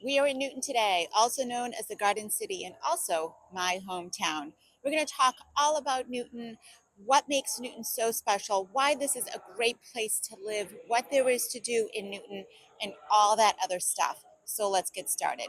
We are in Newton today, also known as the Garden City and also my hometown. We're going to talk all about Newton, what makes Newton so special, why this is a great place to live, what there is to do in Newton, and all that other stuff. So let's get started.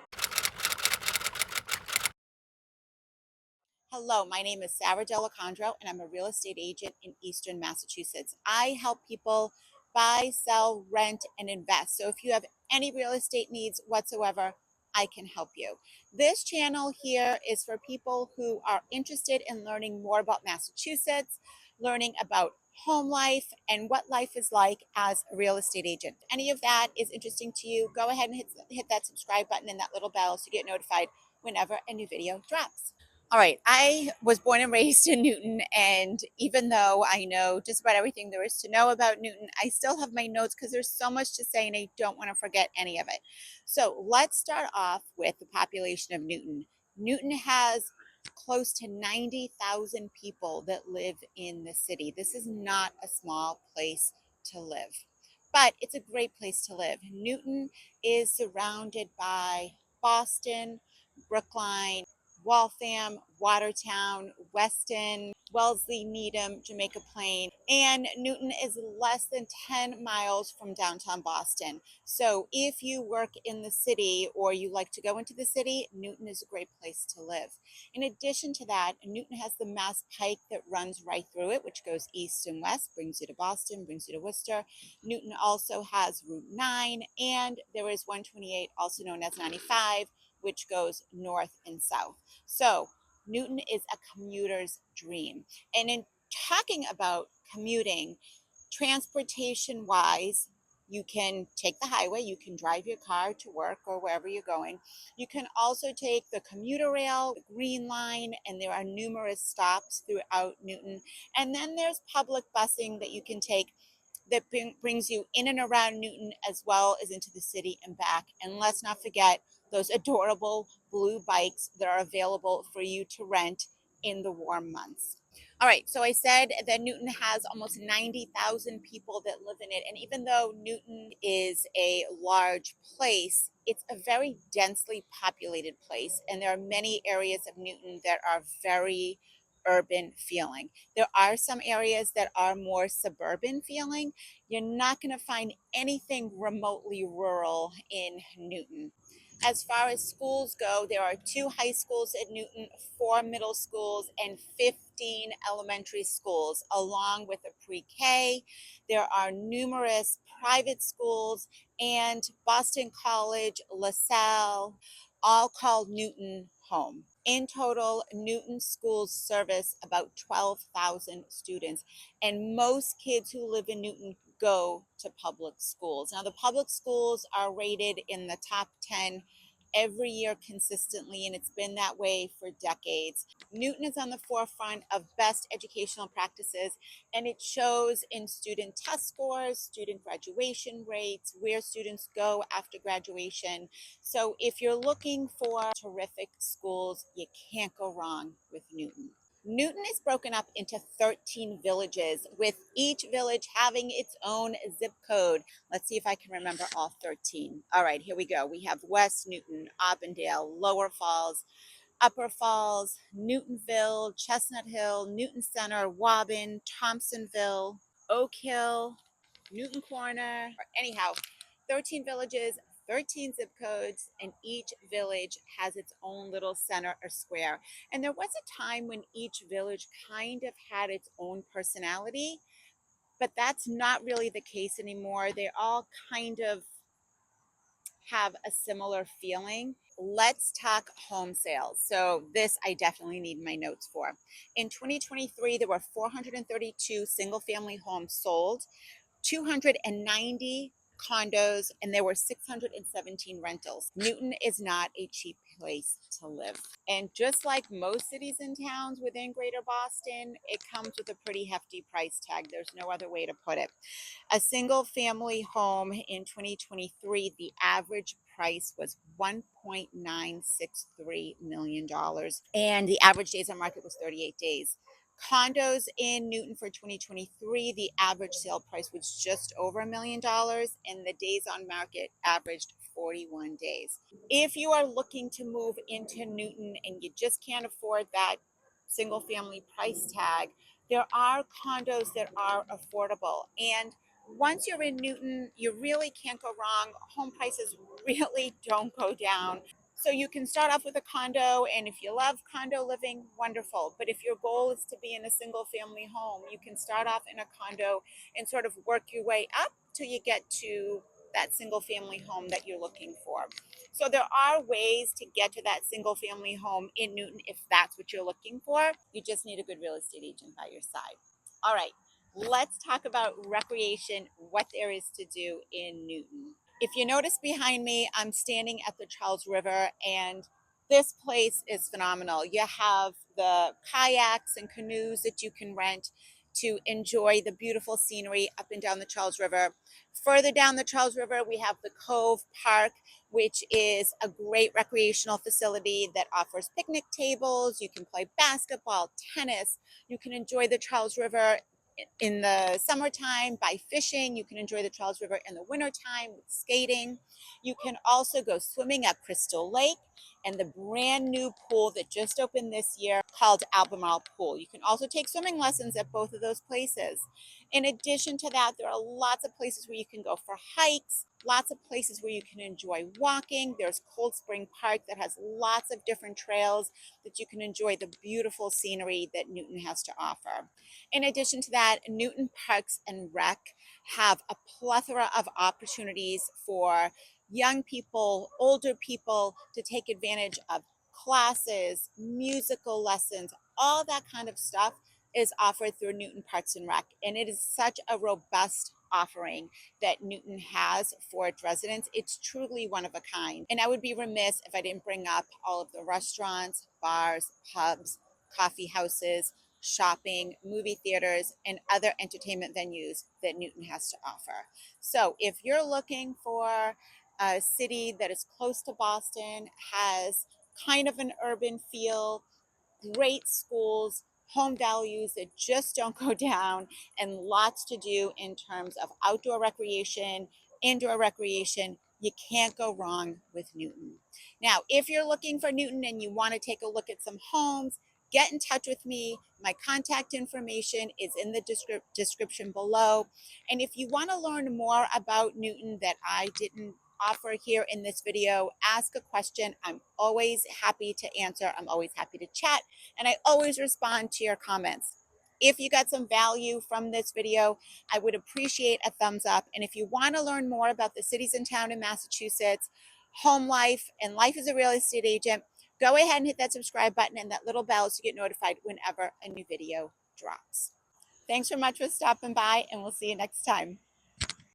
Hello, my name is Sara.dalicandro, and I'm a real estate agent in Eastern Massachusetts. I help people buy, sell, rent, and invest. So if you have any real estate needs whatsoever, I can help you. This channel here is for people who are interested in learning more about Massachusetts, learning about home life and what life is like as a real estate agent. If any of that is interesting to you, go ahead and hit that subscribe button and that little bell so you get notified whenever a new video drops. All right, I was born and raised in Newton, and even though I know just about everything there is to know about Newton, I still have my notes because there's so much to say and I don't want to forget any of it. So let's start off with the population of Newton. Newton has close to 90,000 people that live in the city. This is not a small place to live, but it's a great place to live. Newton is surrounded by Boston, Brookline, Waltham, Watertown, Weston, Wellesley, Needham, Jamaica Plain, and Newton is less than 10 miles from downtown Boston. So if you work in the city or you like to go into the city, Newton is a great place to live. In addition to that, Newton has the Mass Pike that runs right through it, which goes east and west, brings you to Boston, brings you to Worcester. Newton also has Route 9, and there is 128, also known as 95, which goes north and south. So Newton is a commuter's dream. And in talking about commuting, transportation wise, you can take the highway, you can drive your car to work or wherever you're going. You can also take the commuter rail, the Green Line, and there are numerous stops throughout Newton. And then there's public busing that you can take that brings you in and around Newton as well as into the city and back. And let's not forget those adorable blue bikes that are available for you to rent in the warm months. All right, so I said that Newton has almost 90,000 people that live in it. And even though Newton is a large place, it's a very densely populated place. And there are many areas of Newton that are very urban feeling. There are some areas that are more suburban feeling. You're not going to find anything remotely rural in Newton. As far as schools go, there are 2 high schools at Newton, 4 middle schools, and 15 elementary schools, along with a pre-K. There are numerous private schools and Boston College, LaSalle, all called Newton home. In total, Newton schools service about 12,000 students, and most kids who live in Newton go to public schools. Now, the public schools are rated in the top 10 every year consistently, and it's been that way for decades. Newton is on the forefront of best educational practices, and it shows in student test scores, student graduation rates, where students go after graduation. So if you're looking for terrific schools, you can't go wrong with Newton. Newton is broken up into 13 villages, with each village having its own zip code. Let's see if I can remember all 13. All right, here we go. We have West Newton, Auburndale, Lower Falls, Upper Falls, Newtonville, Chestnut Hill, Newton Center, Woburn, Thompsonville, Oak Hill, Newton Corner. Anyhow, 13 villages, 13 zip codes, and each village has its own little center or square. And there was a time when each village kind of had its own personality, but that's not really the case anymore. They all kind of have a similar feeling. Let's talk home sales. So this I definitely need my notes for. In 2023, there were 432 single family homes sold, 290 condos, and there were 617 rentals. Newton is not a cheap place to live. And just like most cities and towns within Greater Boston, it comes with a pretty hefty price tag. There's no other way to put it. A single family home in 2023, the average price was $1.963 million. And the average days on market was 38 days. Condos in Newton for 2023, the average sale price was just over $1 million, and the days on market averaged 41 days. If you are looking to move into Newton and you just can't afford that single family price tag, there are condos that are affordable. And once you're in Newton, you really can't go wrong. Home prices really don't go down. So you can start off with a condo, and if you love condo living, wonderful. But if your goal is to be in a single family home, you can start off in a condo and sort of work your way up till you get to that single family home that you're looking for. So there are ways to get to that single family home in Newton if that's what you're looking for. You just need a good real estate agent by your side. All right, let's talk about recreation, what there is to do in Newton. If you notice behind me, I'm standing at the Charles River, and this place is phenomenal. You have the kayaks and canoes that you can rent to enjoy the beautiful scenery up and down the Charles River. Further down the Charles River, we have the Cove Park, which is a great recreational facility that offers picnic tables. You can play basketball, tennis. You can enjoy the Charles River in the summertime by fishing. You can enjoy the Charles River in the wintertime with skating. You can also go swimming at Crystal Lake and the brand new pool that just opened this year called Albemarle Pool. You can also take swimming lessons at both of those places. In addition to that, there are lots of places where you can go for hikes, lots of places where you can enjoy walking. There's Cold Spring Park that has lots of different trails that you can enjoy the beautiful scenery that Newton has to offer. In addition to that, Newton Parks and Rec have a plethora of opportunities for young people, older people to take advantage of classes, musical lessons, all that kind of stuff is offered through Newton Parks and Rec. And it is such a robust offering that Newton has for its residents. It's truly one of a kind. And I would be remiss if I didn't bring up all of the restaurants, bars, pubs, coffee houses, shopping, movie theaters, and other entertainment venues that Newton has to offer. So if you're looking for a city that is close to Boston, has kind of an urban feel, great schools, home values that just don't go down, and lots to do in terms of outdoor recreation, indoor recreation, you can't go wrong with Newton. Now, if you're looking for Newton and you want to take a look at some homes, get in touch with me. My contact information is in the description below. And if you want to learn more about Newton that I didn't offer here in this video, ask a question. I'm always happy to answer. I'm always happy to chat, and I always respond to your comments. If you got some value from this video, I would appreciate a thumbs up. And if you want to learn more about the cities and town in Massachusetts, home life, and life as a real estate agent, go ahead and hit that subscribe button and that little bell so you get notified whenever a new video drops. Thanks so much for stopping by, and we'll see you next time.